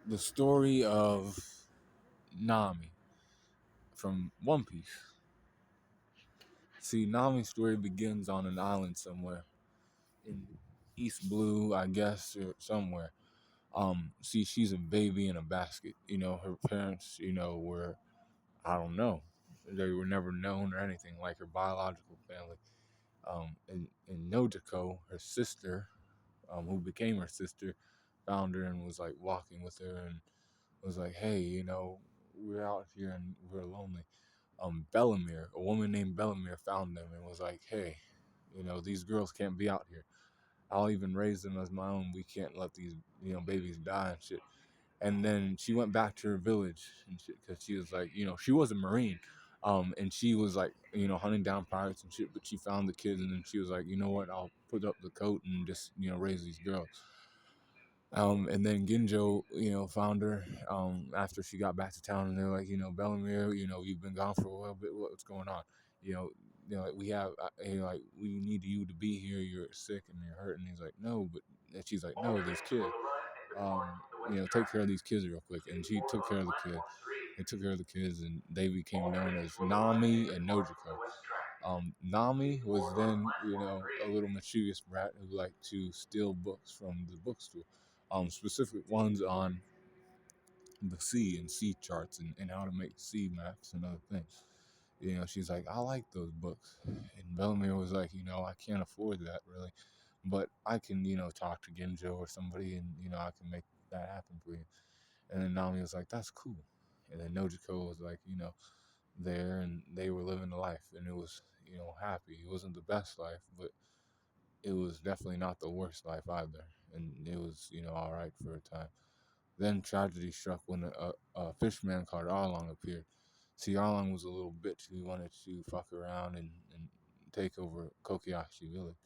the story of Nami from One Piece. See, Nami's story begins on an island somewhere in East Blue, I guess, or somewhere. See, she's a baby in a basket. Her parents, were, I don't know, they were never known or anything like her biological family. And Nojiko, her sister, who became her sister, found her and was like walking with her and was like, hey, we're out here and we're lonely. Bellamere, a woman named Bellamere, found them and was like, hey, these girls can't be out here. I'll even raise them as my own. We can't let these, babies die and shit. And then she went back to her village and shit because she was like, she was a Marine. And she was like, hunting down pirates and shit, but she found the kids and then she was like, you know what, I'll put up the coat and just, raise these girls. And then Ginjo, found her after she got back to town, and they're like, Bellamere, you've been gone for a while, but what's going on? You know, like we have, like we need you to be here. You're sick and you're hurt. And he's like, no, but and she's like, no, these kids. Um, take care of these kids real quick. And she took care of the kid. They took care of the kids, and they became known as Nami and Nojiko. Nami was then, a little mischievous brat who liked to steal books from the bookstore, specific ones on the sea and sea charts and how to make sea maps and other things. She's like, I like those books. And Bellamere was like, I can't afford that really, but I can, talk to Genjo or somebody and, I can make that happen for you. And then Nami was like, that's cool. And then Nojiko was like, there and they were living the life and it was, happy. It wasn't the best life, but it was definitely not the worst life either. And it was, all right for a time. Then tragedy struck when a fisherman called Arlong appeared. See, Arlong was a little bitch. He wanted to fuck around and take over Kokiashi village.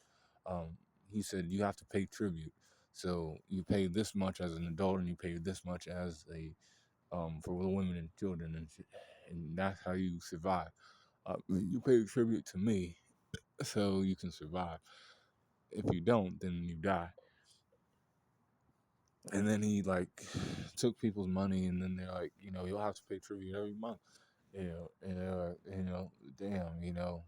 Um, he said, you have to pay tribute. So you pay this much as an adult and you pay this much as a for the women and children and that's how you survive. You pay tribute to me so you can survive. If you don't, then you die. And then he like took people's money, and then they're like, you'll have to pay tribute every month. And they're like, damn,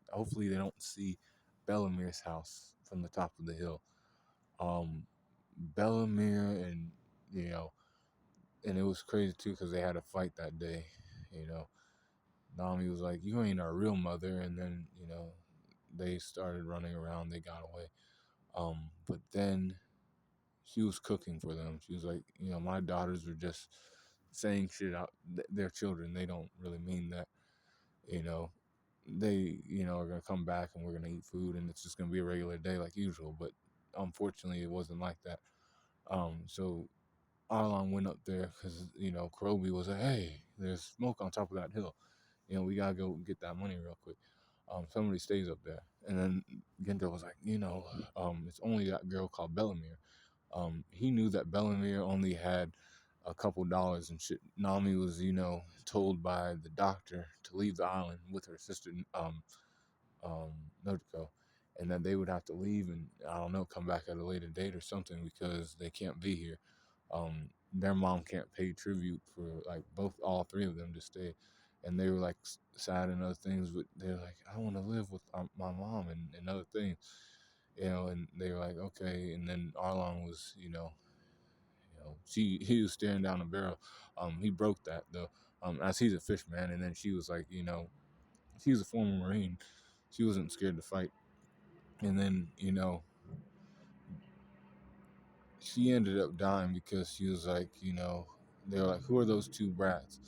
hopefully they don't see Bellamere's house from the top of the hill. Um, Bellamere and you know, and it was crazy too because they had a fight that day. You know, Nami was like, "You ain't our real mother," and then they started running around. They got away. But then she was cooking for them. She was like, my daughters are just saying shit out. They're children. They don't really mean that. You know, they are gonna come back and we're gonna eat food and it's just gonna be a regular day like usual. But unfortunately, it wasn't like that. So Arlong went up there because Kurobi was like, "Hey, there's smoke on top of that hill. We gotta go get that money real quick." Somebody stays up there, and then Gendo was like, it's only that girl called Bellamere. He knew that Bellamere only had a couple dollars and shit. Nami was, told by the doctor to leave the island with her sister, um, Nojiko, and that they would have to leave and I don't know, come back at a later date or something because they can't be here. Their mom can't pay tribute for like all three of them to stay, and they were like sad and other things, but they're like, I want to live with my mom and other things, and they were like, okay, and then Arlong was, he was staring down a barrel. He broke that though, as he's a fish man, and then she was like, she was a former Marine, she wasn't scared to fight, and then she ended up dying because she was like, they were like, who are those two brats?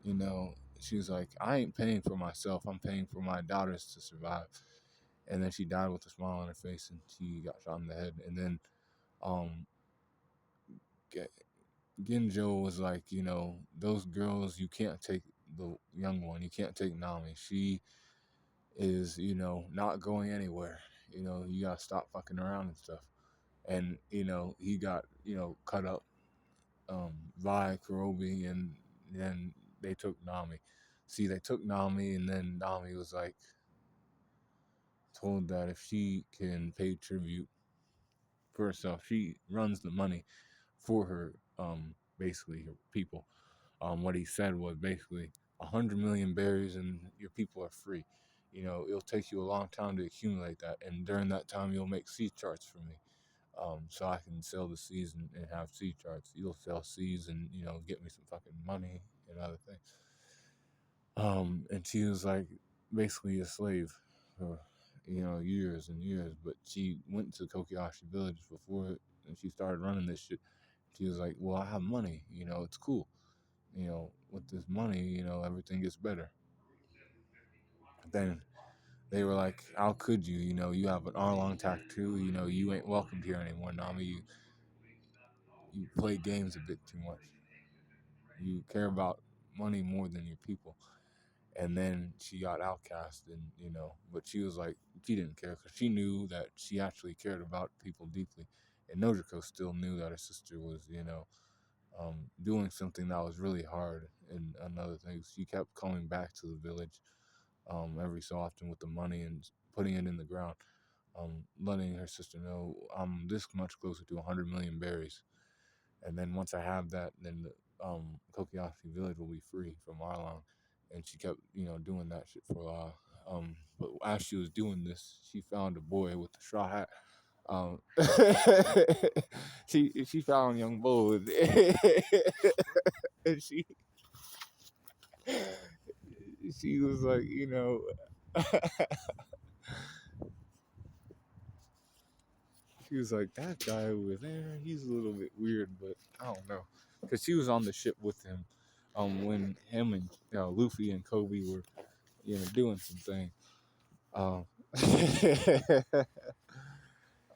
You know, she was like, I ain't paying for myself. I'm paying for my daughters to survive. And then she died with a smile on her face and she got shot in the head. And then um, Genjo was like, those girls, you can't take the young one. You can't take Nami. She is, not going anywhere. You got to stop fucking around and stuff. And, he got, cut up by Kurobi, and then they took Nami. See, they took Nami, and then Nami was like told that if she can pay tribute for herself, she runs the money for her. basically her people. What he said was basically 100 million berries and your people are free. It'll take you a long time to accumulate that, and during that time, you'll make seed charts for me, so I can sell the seeds and have seed charts. You'll sell seeds and get me some fucking money and other things. And she was like basically a slave for years and years, but she went to Kokiashi village before it, and she started running this shit. She was like, well, I have money, it's cool. With this money, everything gets better. Then they were like, how could you? You have an Arlong tattoo. You ain't welcomed here anymore, Nami. You play games a bit too much. You care about money more than your people. And then she got outcast, and but she was like, she didn't care because she knew that she actually cared about people deeply. And Nojiko still knew that her sister was, doing something that was really hard. And another thing, she kept coming back to the village every so often with the money and putting it in the ground, letting her sister know I'm this much closer to 100 million berries. And then once I have that, then the Kokiashi village will be free from Arlong. And she kept, doing that shit for a while. But as she was doing this, she found a boy with a straw hat. Um, she found young Bo, and she was like, she was like, that guy over there, he's a little bit weird, but I don't know, because she was on the ship with him, when him and Luffy and Kobe were, doing some things. Um,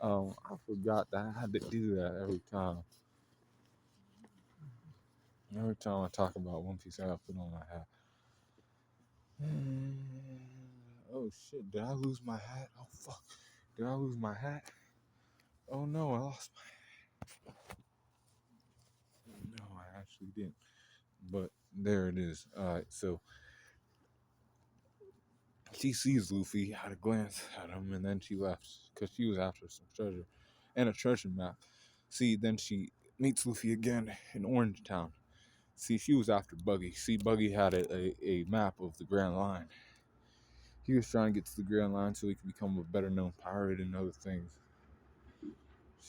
I forgot that I had to do that every time. Every time I talk about One Piece, I gotta put on my hat. Oh shit! Did I lose my hat? Oh fuck! Did I lose my hat? Oh no! I lost my. No, I actually didn't. But there it is. All right, so she sees Luffy, had a glance at him, and then she left because she was after some treasure and a treasure map. See, then she meets Luffy again in Orange Town. See, she was after Buggy. See, Buggy had a map of the Grand Line. He was trying to get to the Grand Line so he could become a better known pirate and other things.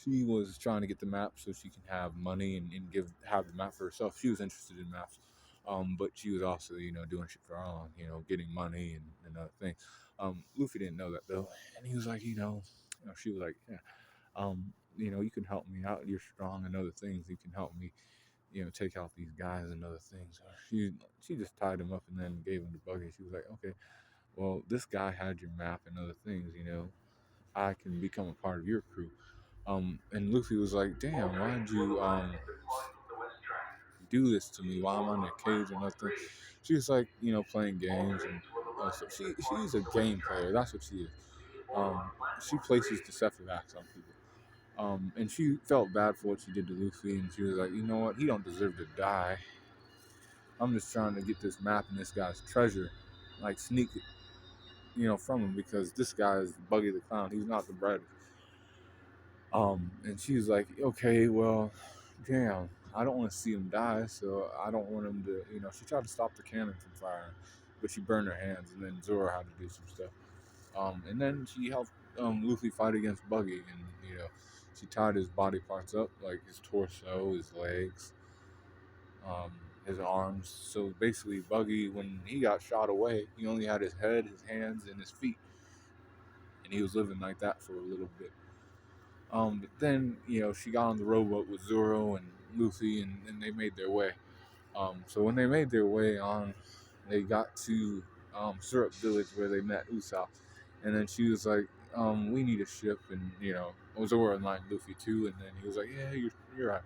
She was trying to get the map so she can have money and have the map for herself. She was interested in maps. But she was also, doing shit for Arlong, getting money and other things. Luffy didn't know that though. And he was like, she was like, yeah, you can help me out. You're strong and other things. You can help me, take out these guys and other things. She just tied him up and then gave him the buggy. She was like, okay, well, this guy had your map and other things, I can become a part of your crew. And Luffy was like, damn, why'd you do this to me while I'm on a cage and nothing? She was like, playing games and so she's a game player. That's what she is. She places deceptive acts on people. And she felt bad for what she did to Luffy, and she was like, you know what? He don't deserve to die. I'm just trying to get this map and this guy's treasure, like sneak it, from him because this guy is Buggy the Clown. He's not the brightest. And she was like, okay, well, damn, I don't want to see him die, so I don't want him to, she tried to stop the cannon from firing, but she burned her hands, and then Zoro had to do some stuff. And then she helped Luffy fight against Buggy, and, she tied his body parts up, like his torso, his legs, um, his arms. So basically, Buggy, when he got shot away, he only had his head, his hands, and his feet, and he was living like that for a little bit. But then, she got on the rowboat with Zoro and Luffy, and they made their way. So when they made their way on, they got to Syrup Village where they met Usopp. And then she was like, we need a ship. And, Zoro and Luffy too. And then he was like, yeah, you're right.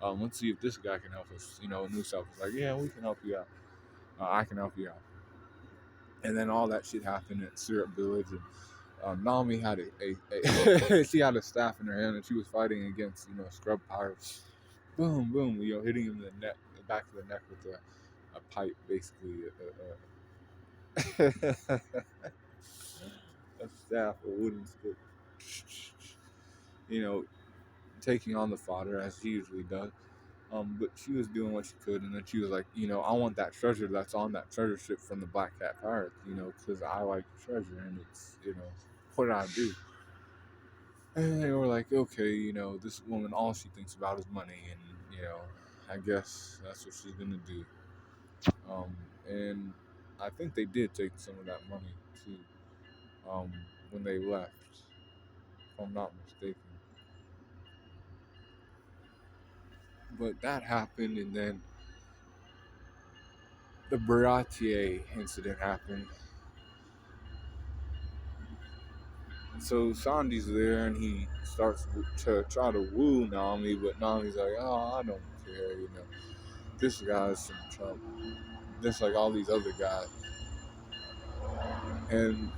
Let's see if this guy can help us. And Usopp was like, yeah, we can help you out. I can help you out. And then all that shit happened at Syrup Village. And Nami had she had a staff in her hand and she was fighting against scrub pirates. Boom, boom, hitting him in the neck, the back of the neck with a pipe, basically a staff, a wooden stick. Taking on the fodder as he usually does. But she was doing what she could, and then she was like, I want that treasure that's on that treasure ship from the Black Cat Pirates, because I like treasure, and it's, what did I do? And they were like, okay, this woman, all she thinks about is money, and, I guess that's what she's gonna do. And I think they did take some of that money too, um, when they left, if I'm not mistaken. But that happened, and then the Baratier incident happened. So Sandy's there, and he starts to try to woo Nami, but Nami's like, "Oh, I don't care, This guy's some chump, just like all these other guys." And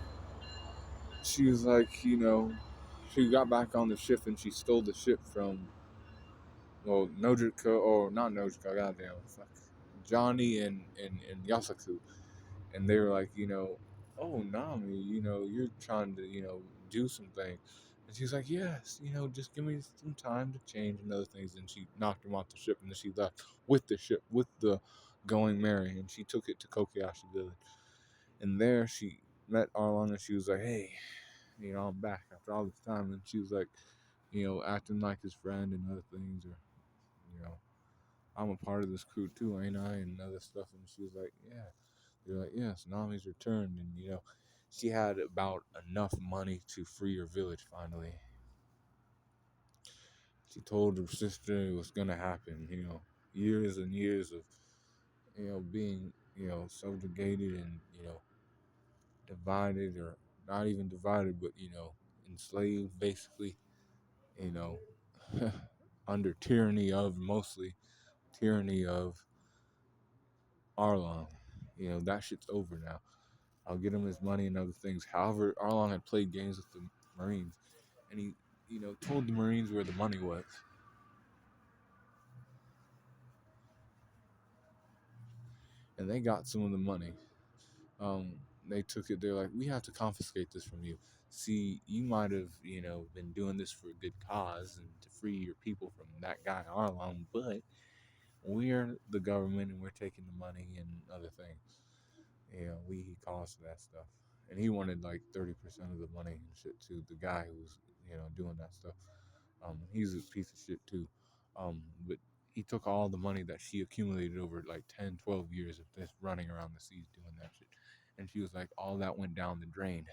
she was like, she got back on the ship, and she stole the ship from, well, Nojiko, or not Nojiko, goddamn, fuck, Johnny and Yasaku. And they were like, "Oh, Nami, you're trying to, do something." And she's like, "Yes, just give me some time to change and other things." And she knocked him off the ship, and then she left with the ship, with the Going Merry, and she took it to Kokoyashi Village. And there she met Arlong, and she was like, "Hey, I'm back after all this time." And she was like, acting like his friend and other things, or, you know, "I'm a part of this crew too, ain't I?" And other stuff. And she was like, "Yeah." They're like, "Yes, Nami's returned." And, she had about enough money to free her village finally. She told her sister it was going to happen, years and years of, being, subjugated and, divided, or not even divided, but, enslaved basically, you know, under tyranny of, mostly tyranny of Arlong. That shit's over now. I'll get him his money and other things. However, Arlong had played games with the Marines, and he, told the Marines where the money was, and they got some of the money. Um, they took it. They're like, "We have to confiscate this from you. See, you might have, been doing this for a good cause and to free your people from that guy Arlong, but we're the government, and we're taking the money and other things. He caused that stuff." And he wanted like 30% of the money and shit too. The guy who was, doing that stuff. He's a piece of shit too. But he took all the money that she accumulated over like 10, 12 years of just running around the seas doing that shit. And she was like, all that went down the drain.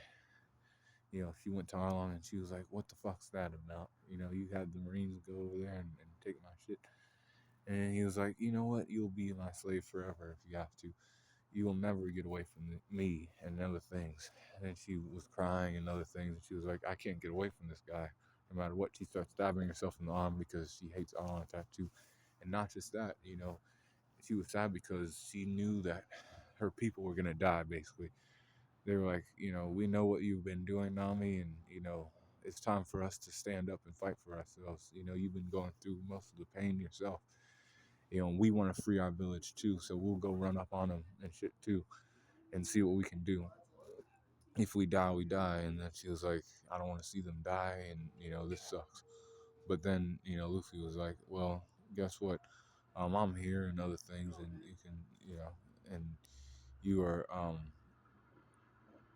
She went to Arlong, and she was like, "What the fuck's that about? You had the Marines go over there and take my shit." And he was like, "You know what? You'll be my slave forever if you have to. You will never get away from me and other things." And then she was crying and other things, and she was like, "I can't get away from this guy no matter what." She starts stabbing herself in the arm because she hates Arlong tattoo. And not just that, she was sad because she knew that her people were gonna die. Basically, they were like, "We know what you've been doing, Nami, and it's time for us to stand up and fight for ourselves. You've been going through most of the pain yourself. We want to free our village too, so we'll go run up on them and shit too, and see what we can do. If we die, we die." And then she was like, "I don't want to see them die, and this sucks." But then Luffy was like, "Well, guess what? I'm here and other things, and you can, and you are,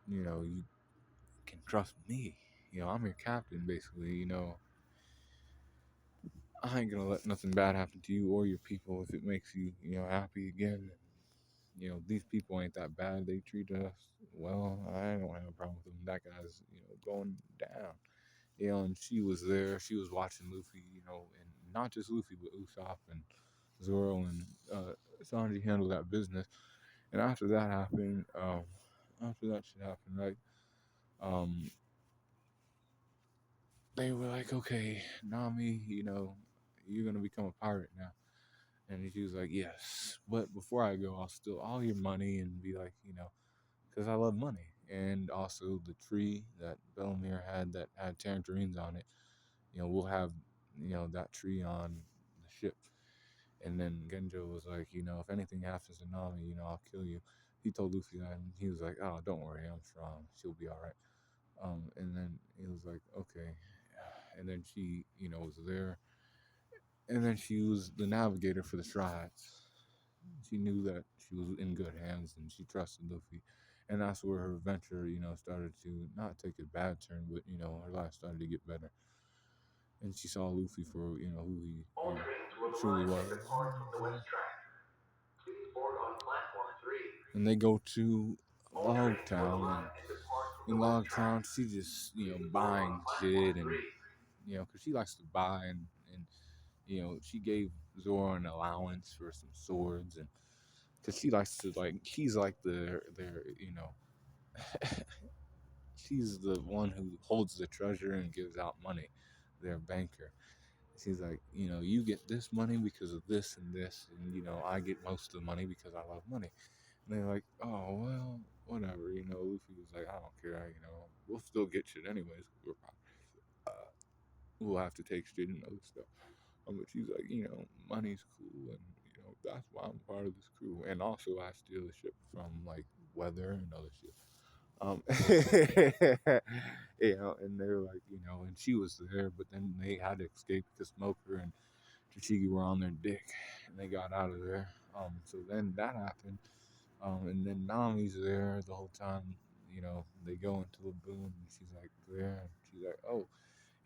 you can trust me. I'm your captain, basically. I ain't gonna let nothing bad happen to you or your people if it makes you, happy again. These people ain't that bad. They treat us well. I don't have a problem with them. That guy's, going down." And she was there. She was watching Luffy, and not just Luffy, but Usopp and Zoro and Sanji handle that business. And after that happened, after that shit happened, right? Um, they were like, "Okay, Nami, you're gonna become a pirate now." And she was like, "Yes, but before I go, I'll steal all your money and be like, because I love money. And also the tree that Bellemere had that had tangerines on it, we'll have, that tree on the ship." And then Genjo was like, "If anything happens to Nami, I'll kill you." He told Luffy that, and he was like, "Oh, don't worry, I'm strong. She'll be all right." And then he was like, "Okay." And then she, was there. And then she was the navigator for the Straw Hats. She knew that she was in good hands and she trusted Luffy. And that's where her venture, started to not take a bad turn, but her life started to get better. And she saw Luffy for who he All trains will truly arrive was. and depart from the west track. Please board on platform 3. And they go to All Log trains will Town, and arrive and depart from in the west Log track. Town, she just Please board on buying platform shit, and 3. because she likes to buy, and she gave Zoro an allowance for some swords, and because she likes to she's like their she's the one who holds the treasure and gives out money, their banker. She's like, you get this money because of this and this, and I get most of the money because I love money. And they're like, oh well, whatever. Luffy was like, I don't care. We'll still get shit anyways. We'll have to take shit and other stuff. But she's like, money's cool, and that's why I'm part of this crew. And also, I steal the ship from like weather and other shit. Um, and they were like, and she was there, but then they had to escape because Smoker and Tashigi were on their dick, and they got out of there. So then that happened. And then Nami's there the whole time. They go into Laboon, and she's like there, and she's like, oh,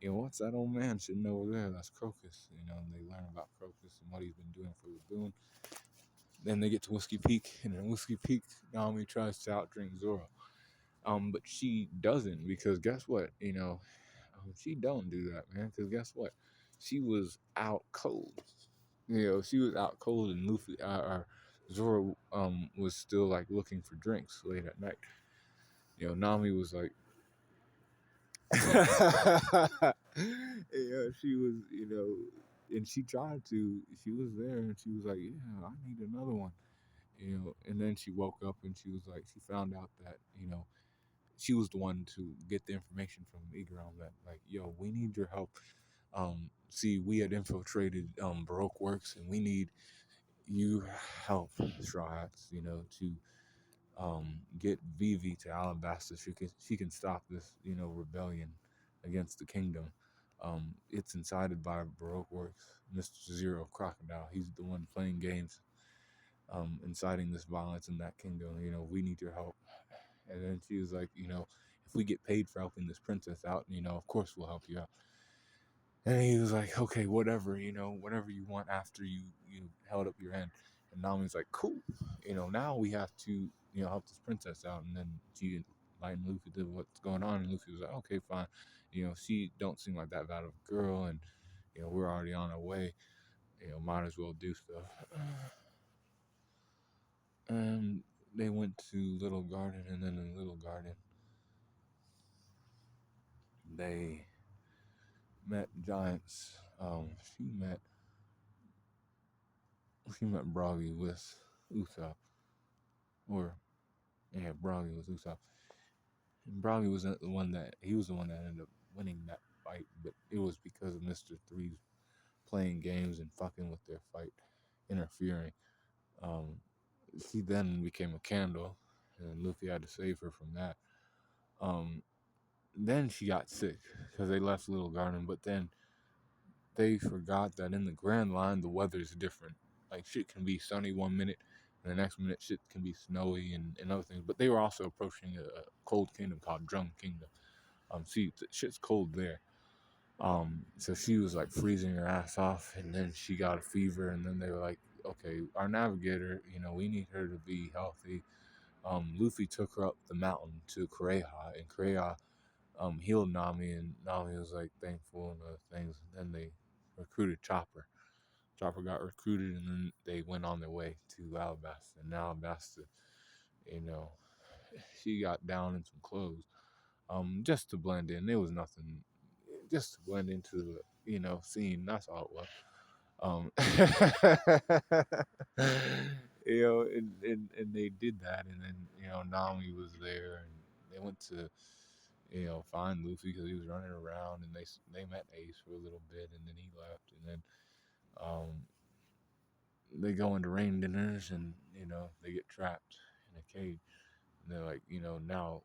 what's that old man sitting over there? That's Crocus. And they learn about Crocus and what he's been doing for Laboon. Then they get to Whiskey Peak, and in Whiskey Peak, Nami tries to outdrink Zoro. But she doesn't, because guess what? She don't do that, man. Because guess what? She was out cold. She was out cold, and Luffy, Zoro, was still like looking for drinks late at night. Nami was like, she was, and she tried to. She was there, and she was like, yeah, I need another one. And then she woke up, and she was like, she found out that she was the one to get the information from Igaram that like, yo, we need your help. See, we had infiltrated Baroque Works, and we need you help Straw Hats, to get Vivi to Alabasta. She can stop this, rebellion against the kingdom. It's incited by Baroque Works, Mr. Zero Crocodile. He's the one playing games, inciting this violence in that kingdom. We need your help. And then she was like, if we get paid for helping this princess out, of course we'll help you out. And he was like, okay, whatever, whatever you want after you held up your hand. And Nami's like, cool. Now we have to, help this princess out. And then she enlightened Luffy to what's going on. And Luffy was like, okay, fine. She don't seem like that bad of a girl. And, we're already on our way. Might as well do stuff. And they went to Little Garden. And then in Little Garden, they met giants. She met Broggy with Usopp, or yeah, Broggy was Usopp. And Broggy was the one that ended up winning that fight, but it was because of Mister Three's playing games and fucking with their fight, interfering. Um, she then became a candle, and Luffy had to save her from that. Um, then she got sick because they left Little Garden, but then they forgot that in the Grand Line the weather is different. Like shit can be sunny 1 minute, and the next minute shit can be snowy and other things. But they were also approaching a cold kingdom called Drum Kingdom. See, shit's cold there. So she was like freezing her ass off, and then she got a fever, and then they were like, okay, our navigator, we need her to be healthy. Luffy took her up the mountain to Kureha, and Kureha healed Nami, and Nami was like thankful and other things. And then they recruited Chopper. Chopper got recruited, and then they went on their way to Alabasta. And Alabasta, you know, she got down in some clothes, just to blend in. There was nothing, just to blend into the, scene. That's all it was. Um, and they did that, and then Nami was there, and they went to find Luffy because he was running around, and they met Ace for a little bit, and then he left, and then um, they go into rain dinners, and they get trapped in a cage, and they're like, now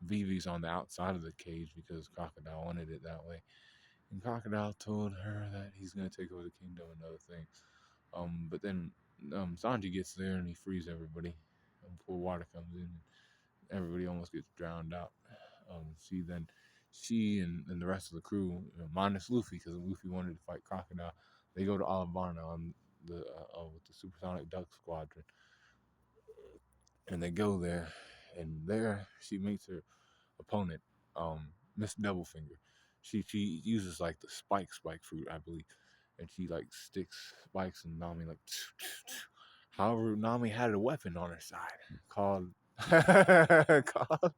Vivi's on the outside of the cage because Crocodile wanted it that way, And Crocodile told her that he's gonna take over the kingdom and other things. But then Sanji gets there and he frees everybody before water comes in. Everybody almost gets drowned out. She and the rest of the crew, minus Luffy, because Luffy wanted to fight Crocodile, they go to Alabama on with the Supersonic Duck Squadron, and they go there, and there she meets her opponent, Miss Doublefinger. She uses like the spike fruit, I believe, and she like sticks spikes in Nami like. However, Nami had a weapon on her side called called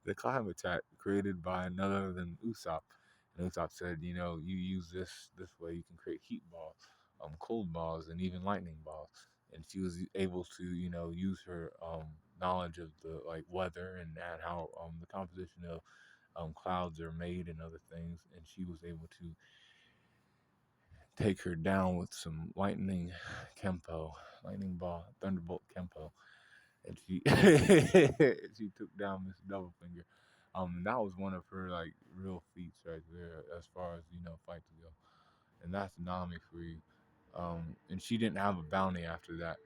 the climb attack, created by none other than Usopp. And Usopp said, you use this way, you can create heat balls, cold balls, and even lightning balls. And she was able to, use her knowledge of the like weather and how the composition of clouds are made and other things, and she was able to take her down with some lightning ball, thunderbolt kempo, and she she took down Miss Doublefinger. That was one of her like real feats right there, as far as fights go, and that's Nami for you. And she didn't have a bounty after that.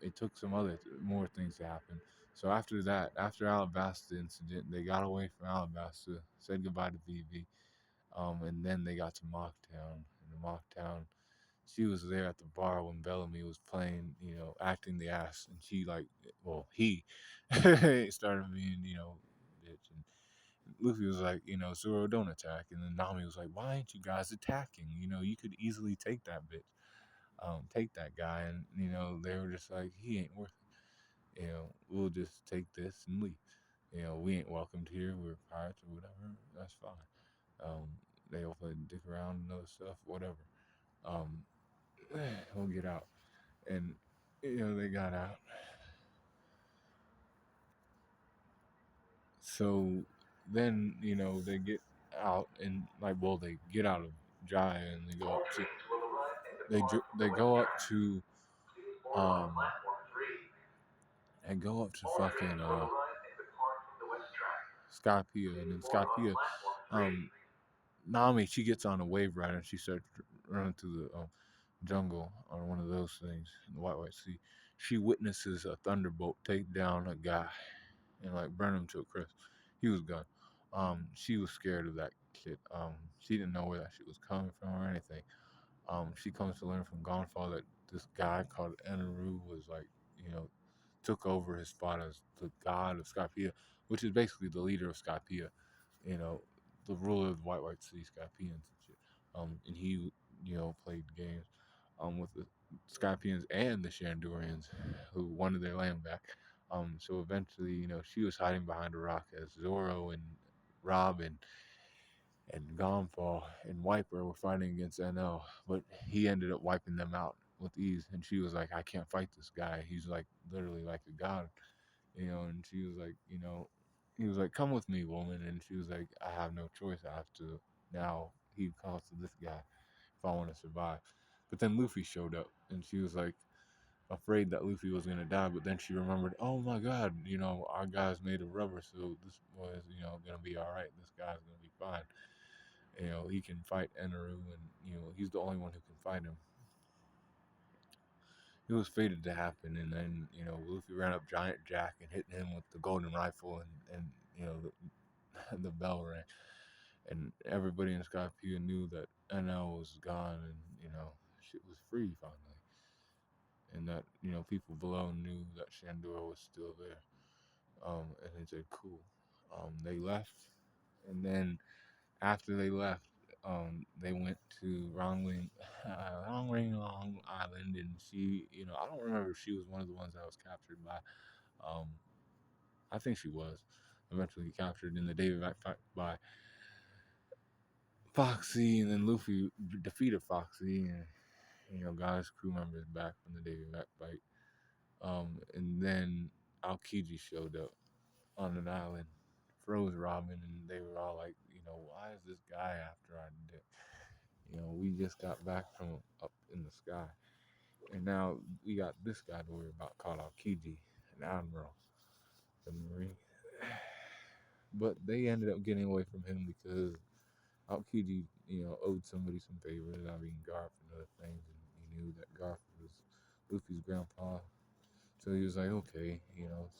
It took some other more things to happen. So after that, after Alabasta incident, they got away from Alabasta, said goodbye to Vivi, and then they got to Mocktown. In Mocktown, she was there at the bar when Bellamy was playing, acting the ass, and she like, well, he started being, bitch, and Luffy was like, Zoro, don't attack, and then Nami was like, why ain't you guys attacking? You could easily take that bitch, take that guy, and they were just like, he ain't worth it. We'll just take this and leave. We ain't welcomed here. We're pirates or whatever. That's fine. Um, they all play dick around and other stuff, whatever. Um, we'll get out. And they got out. So then they get out and like, well, they get out of Jaya and they go All up to trains will arrive at they departure from they the west go up track. to Please board on um platform 3. and go up to All fucking trains will arrive and depart from the west track. Skypea, and Please then board on Skypea, platform 3. um Nami, she gets on a wave rider and she starts running through the jungle on one of those things in the White Sea. She witnesses a thunderbolt take down a guy and like burn him to a crisp. He was gone. She was scared of that shit. She didn't know where that shit was coming from or anything. She comes to learn from Gonfall that this guy called Enaru was like, you know, took over his spot as the god of Skypiea, which is basically the leader of Skypiea, you know, the ruler of the White Sea Skypieans and shit. And he, played games with the Skypieans and the Shandorians, who wanted their land back. So eventually, she was hiding behind a rock as Zoro and Rob and Gonfall and Wiper were fighting against NL, but he ended up wiping them out with ease. And she was like, I can't fight this guy. He's like literally like a god, And she was like, he was like, come with me, woman. And she was like, I have no choice. I have to now heed calls to this guy if I want to survive. But then Luffy showed up, and she was like afraid that Luffy was gonna die. But then she remembered, oh my God, our guy's made of rubber, so this was, gonna be all right. This guy's gonna be fine. He can fight Enaru, and he's the only one who can fight him. It was fated to happen, and then Luffy ran up Giant Jack and hit him with the golden rifle, and the bell rang, and everybody in Skypiea knew that NL was gone, and shit was free finally, and that people below knew that Shandor was still there. And they said, "Cool." They left, and then after they left, they went to Long Island, and she, I don't remember if she was one of the ones that was captured by. Um, I think she was eventually captured in the David Back fight by Foxy, and then Luffy defeated Foxy, and got his crew members back from the David Back fight. And then Aokiji showed up on an island, froze Robin, and they were all like, why is this guy after our dick? We just got back from up in the sky, and now we got this guy to worry about called Aokiji, an admiral, the Marine. But they ended up getting away from him because Aokiji, owed somebody some favors. I mean, Garp and other things, and he knew that Garp was Luffy's grandpa. So he was like, okay,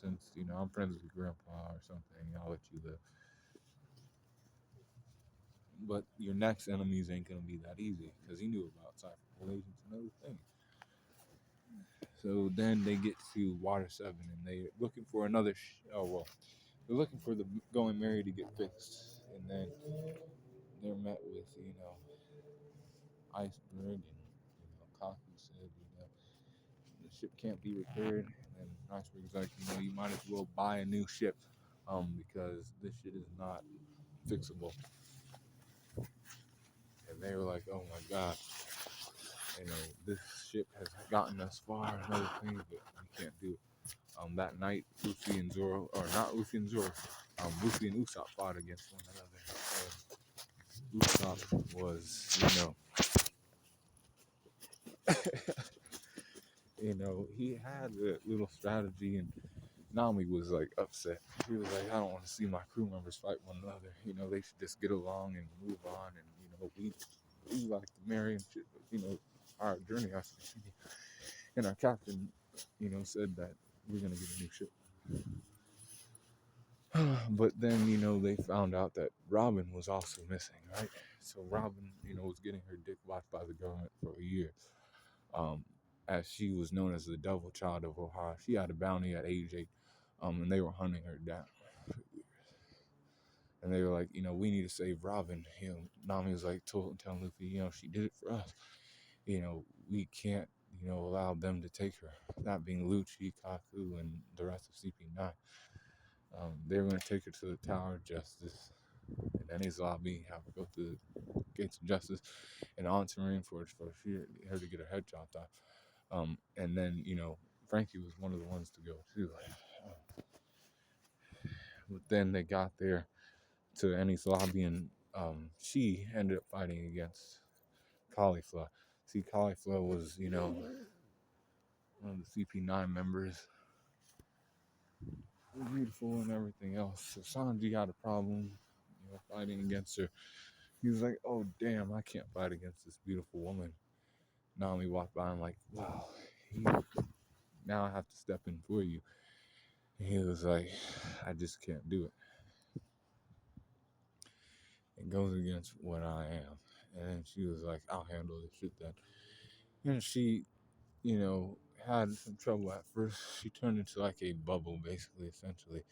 since I'm friends with your grandpa or something, I'll let you live. But your next enemies ain't gonna be that easy because he knew about cipher relations and other things. So then they get to Water 7 and they're looking for another. Oh, well, they're looking for the Going Merry to get fixed. And then they're met with, Iceberg. And, Kaku said, the ship can't be repaired. And then Iceberg's like, you might as well buy a new ship because this shit is not fixable. And they were like, oh my God, this ship has gotten us far and other things, but we can't do it. That night, Luffy and Zoro, or not Luffy and Zoro, Luffy and Usopp fought against one another. And Usopp was, he had a little strategy, and Nami was like upset. She was like, I don't want to see my crew members fight one another. They should just get along and move on. And we like to marry and shit, but our journey has to continue. And our captain, said that we're gonna get a new ship. But then, they found out that Robin was also missing, right? So Robin, was getting her dick watched by the government for a year. Um, as she was known as the Devil Child of Ohio. She had a bounty at age 8, and they were hunting her down. And they were like, we need to save Robin. Nami was like, telling Luffy, she did it for us. We can't, allow them to take her. That being Lucci, Kaku, and the rest of CP9. They were going to take her to the Tower of Justice. And then his lobby, have her go to the Gates of Justice and on to Marineford for her to get her head chopped off. And then, Frankie was one of the ones to go too. But then they got there to Annie's lobby, and she ended up fighting against Caulifla. See, Caulifla was, one of the CP9 members. Beautiful and everything else. So Sanji had a problem, fighting against her. He was like, oh, damn, I can't fight against this beautiful woman. Nami walked by and like, wow, now I have to step in for you. And he was like, I just can't do it. It goes against what I am. And then she was like, I'll handle this shit then. And she, had some trouble at first. She turned into like a bubble, basically, essentially.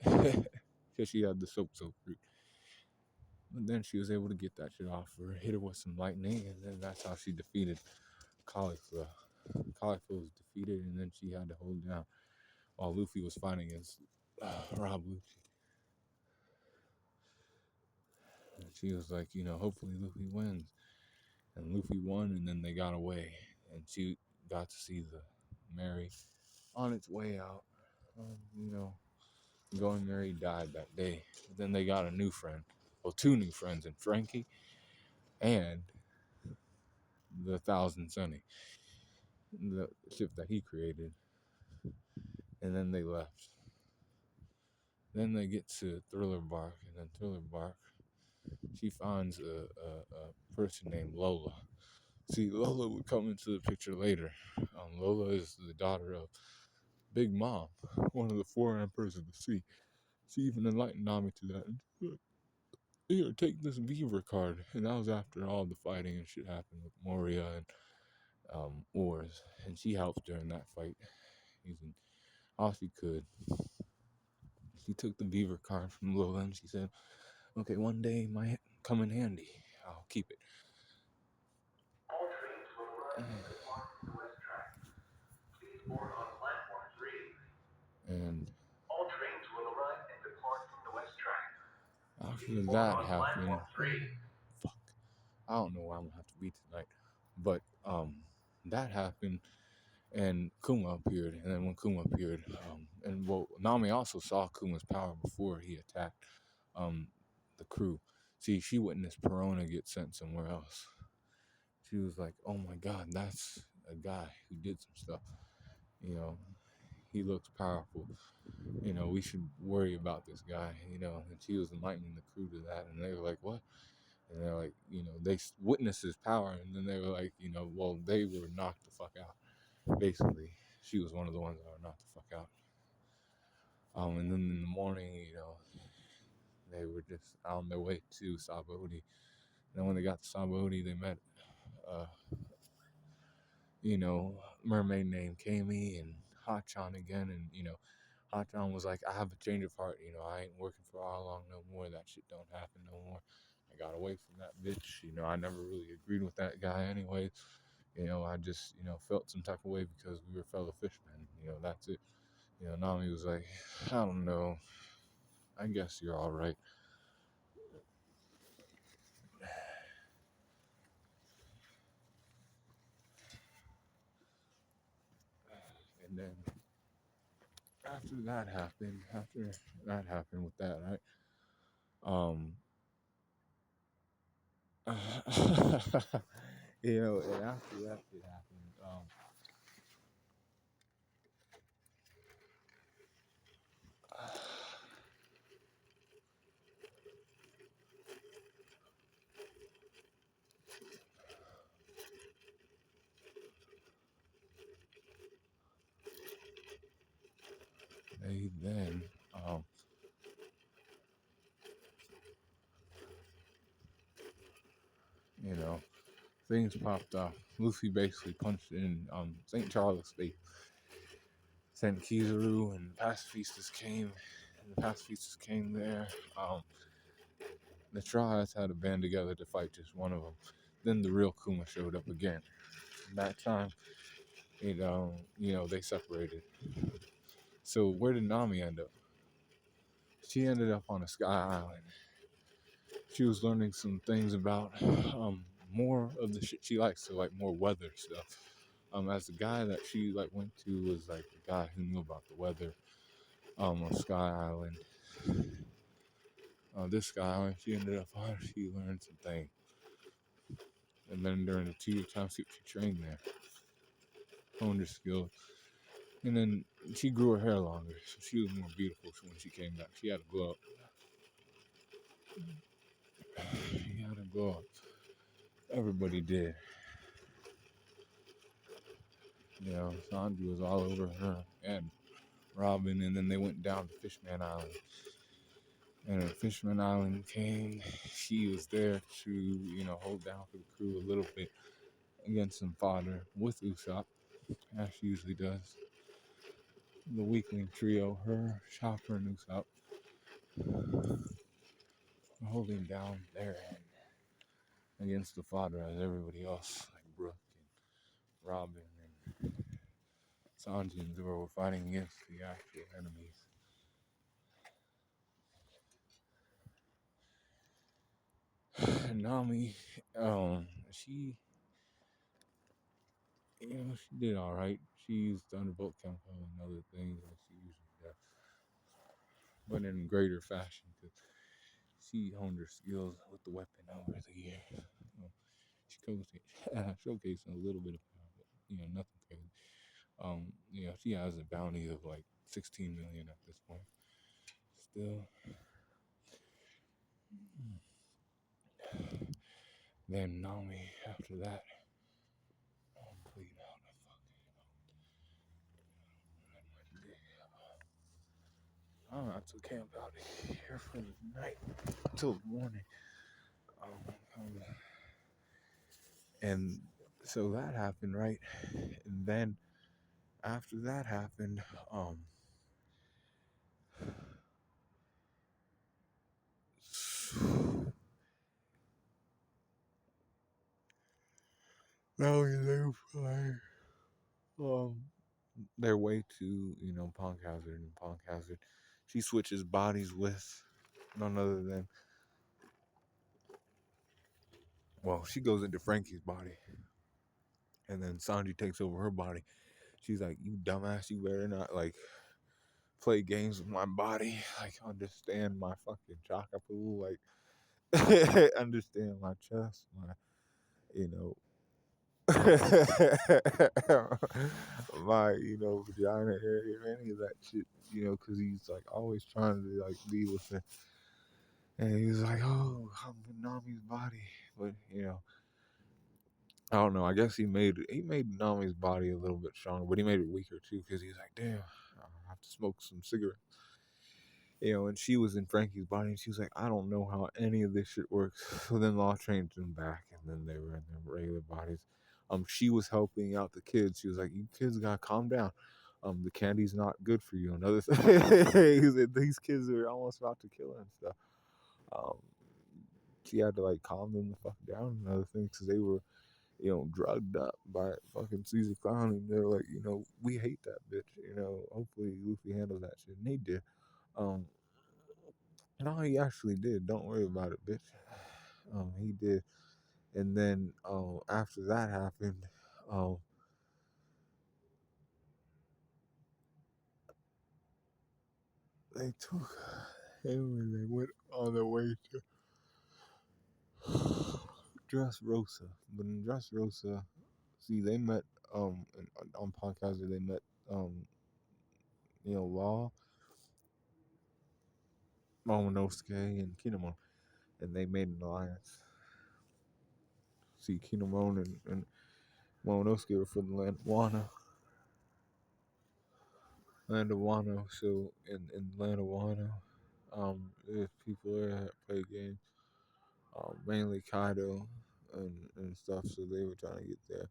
Because she had the soap fruit. But then she was able to get that shit off her, hit her with some lightning, and then that's how she defeated Caulifla. Caulifla was defeated, and then she had to hold down while Luffy was fighting against Rob Lucci. And she was like, hopefully Luffy wins. And Luffy won, and then they got away. And she got to see the Merry on its way out. Going Merry died that day. But then they got a new friend. Well, 2 new friends, and Frankie and the Thousand Sunny, the ship that he created. And then they left. Then they get to Thriller Bark, and then Thriller Bark, she finds a person named Lola. See, Lola would come into the picture later. Lola is the daughter of Big Mom, one of the 4 emperors of the sea. She even enlightened Nami to that. Here, take this beaver card. And that was after all the fighting and shit happened with Moria and Oars. And she helped during that fight, using all she could. She took the beaver card from Lola and she said, okay, one day it might come in handy. I'll keep it. All trains will arrive and depart from the west track. Please board on platform 3. And All trains will arrive and depart from the west track. after Please board that on happened, platform 3. fuck, I don't know where I'm gonna have to be tonight, but that happened, and Kuma appeared, and then when Kuma appeared, and well, Nami also saw Kuma's power before he attacked the crew. See, she witnessed Perona get sent somewhere else. She was like, "Oh my God, that's a guy who did some stuff. You know, he looks powerful. We should worry about this guy. And she was enlightening the crew to that, and they were like, "What?" And they're like, they witnessed his power, and then they were like, well, they were knocked the fuck out. Basically, she was one of the ones that were knocked the fuck out. And then in the morning, they were just on their way to Sabodi. And then when they got to Sabodi, they met, uh, mermaid named Kami and Hachan again. And, Hachan was like, I have a change of heart. I ain't working for all long no more. That shit don't happen no more. I got away from that bitch. I never really agreed with that guy anyway. I just, felt some type of way because we were fellow fishermen. That's it. Nami was like, I don't know. I guess you're all right. And then after that happened with that, right? Um, and after that shit happened, they then, um, you know, things popped off. Luffy basically punched in St. Charles. They sent Kizaru and the pacifistas came. And the pacifistas came there. The tribes had a band together to fight just one of them. Then the real Kuma showed up again. That time, they separated. So where did Nami end up? She ended up on a sky island. She was learning some things about more of the shit she likes, so like more weather stuff. As the guy that she like went to was like the guy who knew about the weather on Sky Island. This Sky Island she ended up on, she learned some things. And then during the 2 year time she trained there, honed her skills. And then she grew her hair longer, so she was more beautiful. So when she came back, she had a glow up. She had a glow up. Everybody did. Sanji was all over her and Robin, and then they went down to Fishman Island. And when Fishman Island came, she was there to, hold down for the crew a little bit against some fodder with Usopp, as she usually does. The weakling trio, her, Chopper, and Usopp, holding down their end against the fodder as everybody else, like Brooke and Robin and Sanji and Zoro, were fighting against the actual enemies. Nami, she, she did all right. She used Thunderbolt Kenpo and other things like she usually does, but in greater fashion because she honed her skills with the weapon over the years. She showcased a little bit of power, but nothing crazy. She has a bounty of like 16 million at this point. Still, then Nami after that. I'm bleeding out. I'm not to camp out here for the night till the morning. And so that happened, right? And then after that happened, now they fly their way to Punk Hazard, and Punk Hazard. She switches bodies with none other than, well, she goes into Frankie's body, and then Sanji takes over her body. She's like, "You dumbass, you better not like play games with my body. Like understand my fucking chakra pool. Like understand my chest, my you know." My vagina area, any of that shit, because he's like always trying to like be with her. And he was like, "Oh, I'm in Nami's body," but I don't know. I guess he made Nami's body a little bit stronger, but he made it weaker too because he's like, "Damn, I have to smoke some cigarettes." And she was in Frankie's body, and she was like, "I don't know how any of this shit works." So then Law changed them back, and then they were in their regular bodies. She was helping out the kids. She was like, "You kids gotta calm down. The candy's not good for you." Another thing, these kids are almost about to kill her and stuff. Um, she had to like calm them the fuck down. Another thing, because they were drugged up by fucking Caesar Clown, and they're like, we hate that bitch. Hopefully Luffy handles that shit, and he did. Um, no, he actually did. Don't worry about it, bitch. He did. And then after that happened, um, they took him and they went on their way to Dressrosa. But in Dressrosa, see, they met on podcast they met Law, Momonosuke, and Kinemon, and they made an alliance. See, Kinemon and Momonosuke were from the land of Wano. So in land of Wano, there's people there that play games, mainly Kaido and stuff. So they were trying to get there.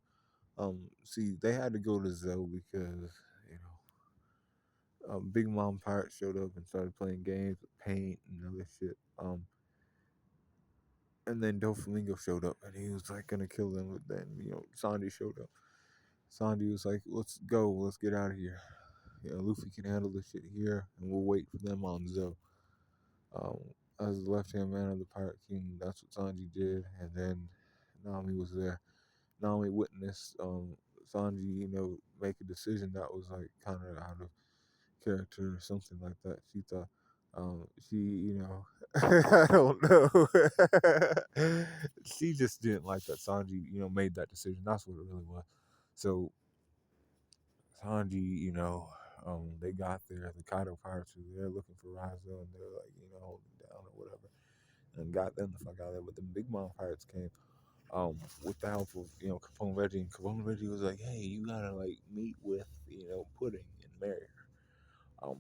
See, they had to go to Zoe because Big Mom Pirate showed up and started playing games with paint and other shit. And then Doflamingo showed up and he was like gonna kill them, but then Sandy showed up. Sandy was like, "Let's go, let's get out of here. Luffy can handle this shit here, and we'll wait for them on Zoe." Um, as the left hand man of the Pirate King, that's what Sanji did, and then Nami was there. Nami witnessed Sanji, make a decision that was like kind of out of character or something like that. She thought, I don't know. She just didn't like that Sanji, made that decision. That's what it really was. So Sanji, they got there. The Kaido pirates were there looking for Razo, and they were like, holding down or whatever, and got them the fuck out of there. But the Big Mom pirates came, with the help of Capone Reggie, and Capone Reggie was like, "Hey, you gotta like meet with Pudding and marry her.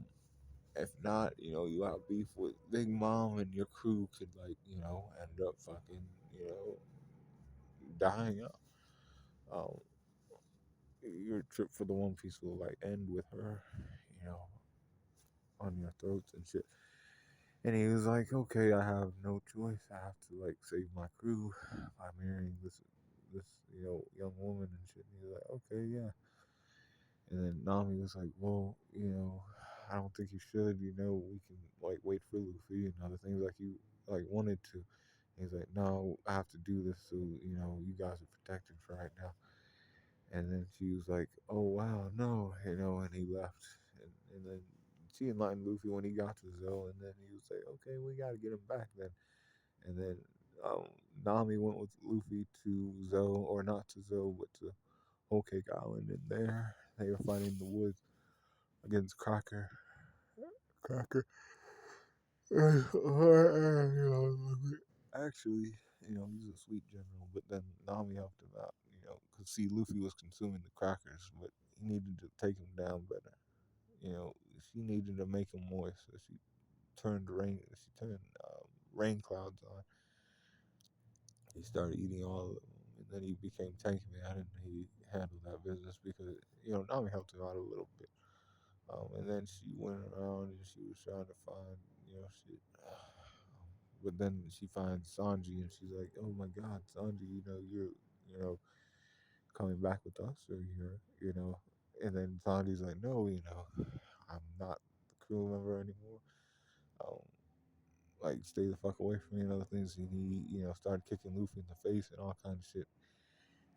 If not, you have beef with Big Mom, and your crew could like end up fucking dying up. Um, your trip for the One Piece will like end with her, you know, on your throats and shit." And he was like, "Okay, I have no choice. I have to like save my crew by marrying this young woman and shit." And he was like, "Okay, yeah." And then Nami was like, "Well, I don't think you should. We can like wait for Luffy and other things like you like wanted to." And he's like, "No, I have to do this so you guys are protected for right now." And then she was like, "Oh wow, no," and he left. And then she enlightened Luffy when he got to Zoe, and then he was like, "Okay, we gotta get him back then." And then um, Nami went with Luffy to Zoe, or not to Zoe, but to Whole Cake Island, and there they were fighting in the woods against Crocker. Crocker. Actually, he's a sweet general, but then Nami helped him out, because see, Luffy was consuming the crackers, but he needed to take him down better. She needed to make him moist, so she turned rain clouds on. He started eating all of them, and then he became Tank Man, and he handled that business because Nami helped him out a little bit. And then she went around and she was trying to find shit. But then she finds Sanji and she's like, "Oh my God, Sanji, you're coming back with us, or you're." And then Sanji's like, "No, I'm not the crew member anymore. Um, like stay the fuck away from me," and other things. And he started kicking Luffy in the face and all kind of shit.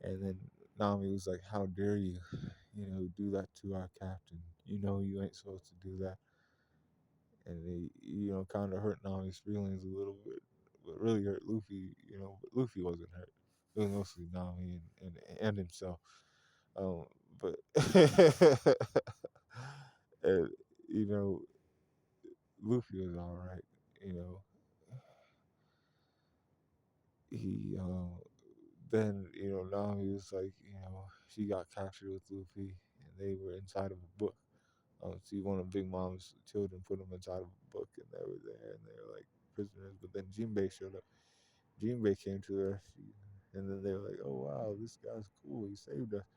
And then Nami was like, "How dare you, do that to our captain? You ain't supposed to do that." And they, kind of hurt Nami's feelings a little bit, but really hurt Luffy, but Luffy wasn't hurt. It was mostly Nami and himself. But, and, Luffy was alright, you know. he then Nami was like, she got captured with Luffy, and they were inside of a book. See, one of Big Mom's children put them inside of a book, and they were there, and they were like prisoners. But then Jinbei showed up. Jinbei came to the rescue, and then they were like, "Oh wow, this guy's cool. He saved us."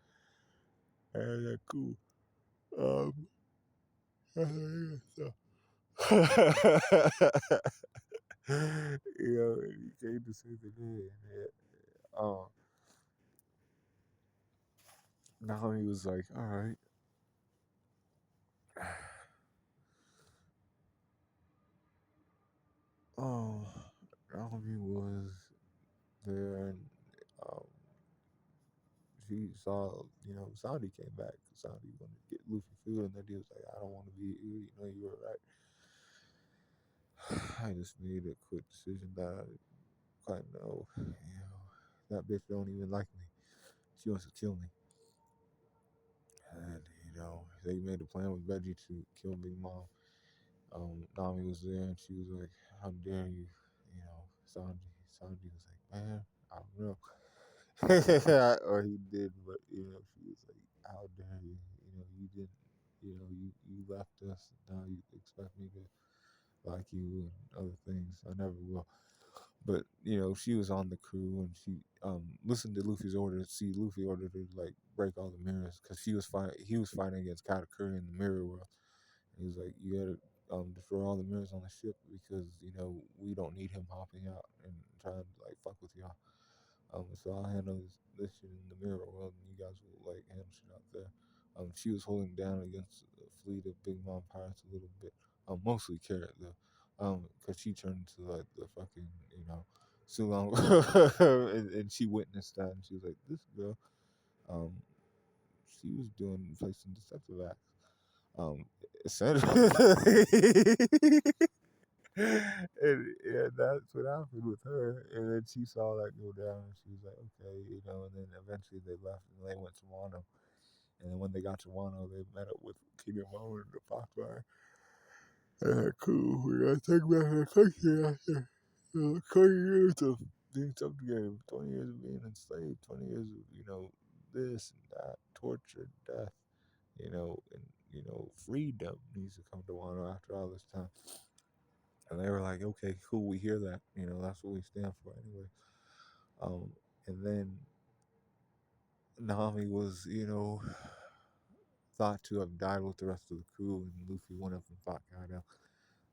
And they're cool. Um, so, he came to save the day. And, um, now he was like, "All right." Oh, Nami was there, and um, she saw, Sandy came back. Sandy wanted to get Luffy food, and then he was like, "I don't want to be here. You were right." I just made a quick decision that I didn't quite know. That bitch don't even like me. She wants to kill me. And, they made a plan with Veggie to kill Big Mom. Nami was there, and she was like, "How dare you?" Sanji. Sanji was like, "Man, I don't know." Or he did, but, she was like, "How dare you? You didn't, you left us, and now you expect me to like you and other things. I never will." But she was on the crew, and she listened to Luffy's order. See, Luffy ordered her to like break all the mirrors because she was fight. He was fighting against Katakuri in the mirror world. He was like, "You gotta destroy all the mirrors on the ship because we don't need him hopping out and trying to like fuck with y'all. So I'll handle this shit in the mirror world, and you guys will like handle shit out there." She was holding down against a fleet of Big Mom pirates a little bit. Mostly Carrot though, because she turned into like the fucking Sulong, and she witnessed that, and she was like, "This girl, um, she was doing placing deceptive acts." Um, essentially, and yeah, that's what happened with her. And then she saw that go down, and she was like, "Okay," And then eventually they left, and they went to Wano. And then when they got to Wano, they met up with King and Mo and the Fox Fire. And they're cool. We're gonna take back our country after 20 years of being subjugated, 20 years of being enslaved, 20 years of this and that, torture, death, and freedom needs to come to Wano after all this time. And they were like, "Okay, cool, we hear that. That's what we stand for anyway." Um, and then Nami was, thought to have died with the rest of the crew, and Luffy went up and fought Kaido.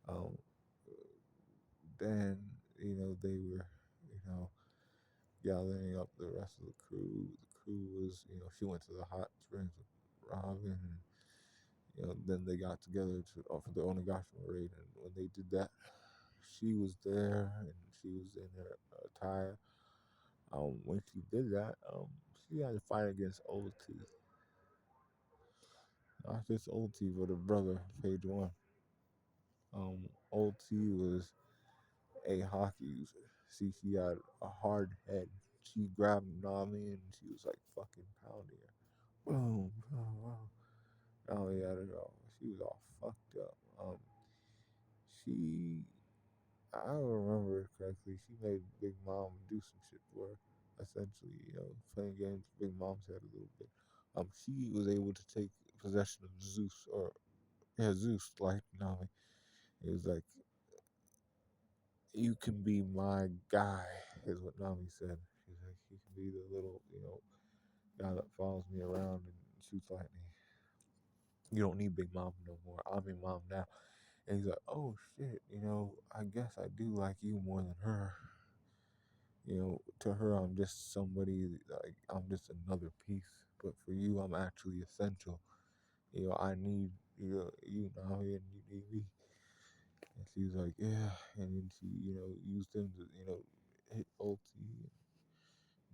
Um, then, they were, gathering up the rest of the crew. The crew was, she went to the hot springs with Robin, and then they got together for the Onigashima raid. And when they did that, she was there, and she was in her attire. When she did that, she had to fight against Old T. Not just Old T, but her brother, Page One. Old T was a hockey user. See, she had a hard head. She grabbed Nami and she was like fucking pounding her. Boom, boom, boom. Nami had it all. She was all fucked up. She, I don't remember it correctly. She made Big Mom do some shit for her. Essentially, playing games with Big Mom's head a little bit. She was able to take possession of Zeus, or yeah, Zeus, like Nami. It was like, "You can be my guy," is what Nami said. She's like, "You can be the little, guy that follows me around and shoots lightning. You don't need Big Mom no more. I'm your mom now." And he's like, "Oh shit, I guess I do like you more than her. To her, I'm just somebody, like, I'm just another piece. But for you, I'm actually essential. I need you now, and you need me." And she's like, "Yeah." And then she, used him to, hit ulti and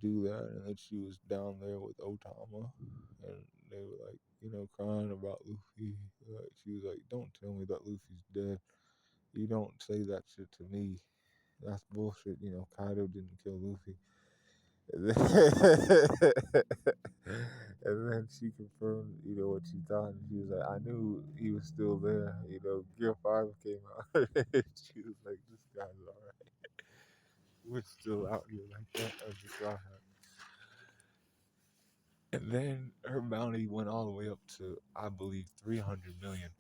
do that. And then she was down there with Otama, and they were like, crying about Luffy. She was like, "Don't tell me that Luffy's dead. You don't say that shit to me. That's bullshit. Kaido didn't kill Luffy." And then, and then she confirmed, what she thought. And she was like, "I knew he was still there. Gear 5 came out." She was like, "This guy's alright." we're still out here like that. And then her bounty went all the way up to, I believe, 300 million,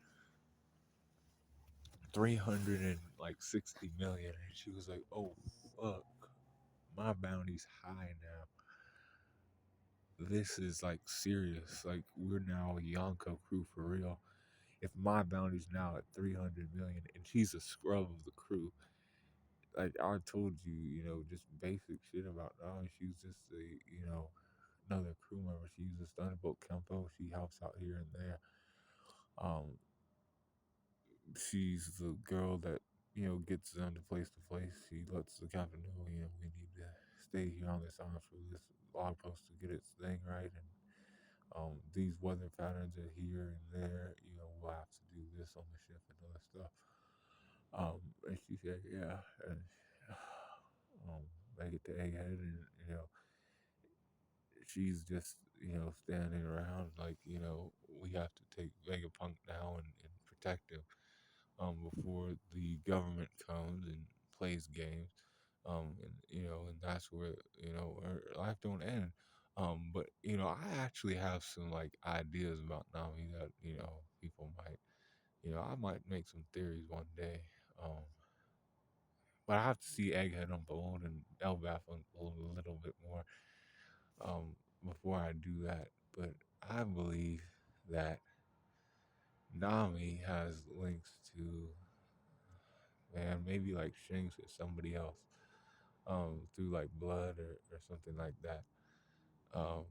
300 and like 60 million. And she was like, "Oh fuck, my bounty's high now. This is like serious. Like we're now a Yonko crew for real. If my bounty's now at 300 million, and she's a scrub of the crew, like I told you, just basic shit about she's just a, another crew member. She's a Thunderbolt Kempo. She helps out here and there. Um, she's the girl that, gets them to place. She lets the captain know, we need to stay here on this island for this log post to get its thing right. And these weather patterns are here and there. We'll have to do this on the ship and other stuff. And she said, yeah. And make it to Egghead, and she's just standing around like we have to take Vegapunk now and protect him before the government comes and plays games. And that's where her life don't end. But I actually have some like ideas about Nami that people might, I might make some theories one day. Um, but I have to see Egghead unfold and Elbaf unfold a little bit more before I do that. But I believe that Nami has links to, man, maybe like Shanks or somebody else, through like blood or something like that. Um,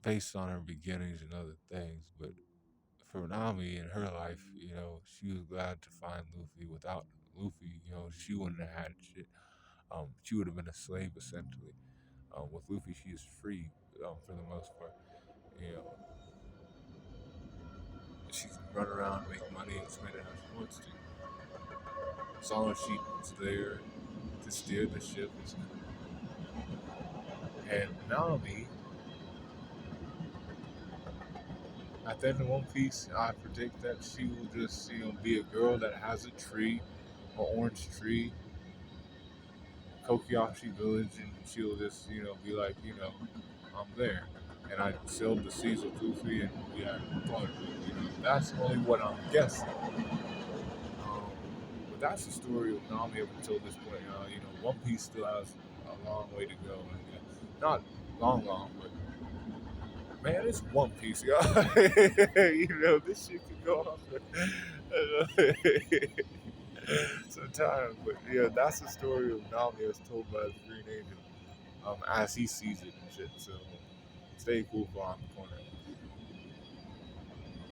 Based on her beginnings and other things. But for Nami in her life, she was glad to find Luffy. Without Luffy, she wouldn't have had shit. She would have been a slave essentially. With Luffy, she is free for the most part. You know, she can run around, make money, and spend it how she wants to. As long as she's there to steer the ship. And Nami, at the end of One Piece, I predict that she will just, be a girl that has a tree, an orange tree, Kokiyashi village, and she'll just, be like, I'm there. And I sailed the seas with Luffy, and we had fun. That's only what I'm guessing. But that's the story of Nami up until this point. One Piece still has a long way to go. I guess. Not long, but man, it's One Piece, y'all. This shit could go on for some time. But yeah, that's the story of Nami as told by the Green Angel, as he sees it and shit. So stay cool, Vaughn.